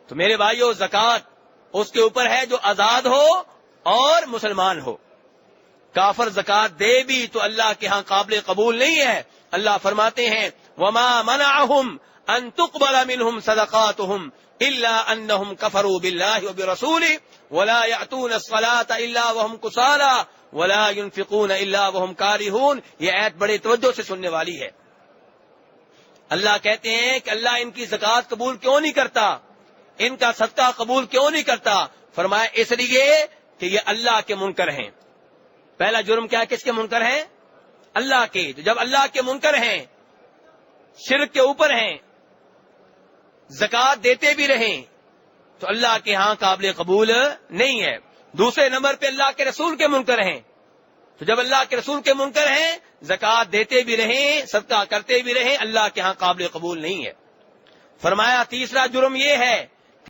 تو میرے بھائیو زکوٰۃ اس کے اوپر ہے جو آزاد ہو اور مسلمان ہو. کافر زکوٰۃ دے بھی تو اللہ کے ہاں قابل قبول نہیں ہے. اللہ فرماتے ہیں وما منعهم ان تقبل منهم صدقاتهم الا انهم كفروا بالله وبرسوله ولا يأتون الصلاة الا وهم كسالى ولا ينفقون الا وهم كارهون. یہ آیت بڑے توجہ سے سننے والی ہے. اللہ کہتے ہیں کہ اللہ ان کی زکوٰۃ قبول کیوں نہیں کرتا, ان کا صدقہ قبول کیوں نہیں کرتا؟ فرمایا اس لیے کہ یہ اللہ کے منکر ہیں. پہلا جرم کیا ہے؟ کس کے منکر ہیں؟ اللہ کے. تو جب اللہ کے منکر ہیں, شرک کے اوپر ہیں, زکوٰۃ دیتے بھی رہیں تو اللہ کے ہاں قابل قبول نہیں ہے. دوسرے نمبر پہ اللہ کے رسول کے منکر ہیں. تو جب اللہ کے رسول کے منکر ہیں, زکوٰۃ دیتے بھی رہیں, صدقہ کرتے بھی رہیں, اللہ کے ہاں قابل قبول نہیں ہے. فرمایا تیسرا جرم یہ ہے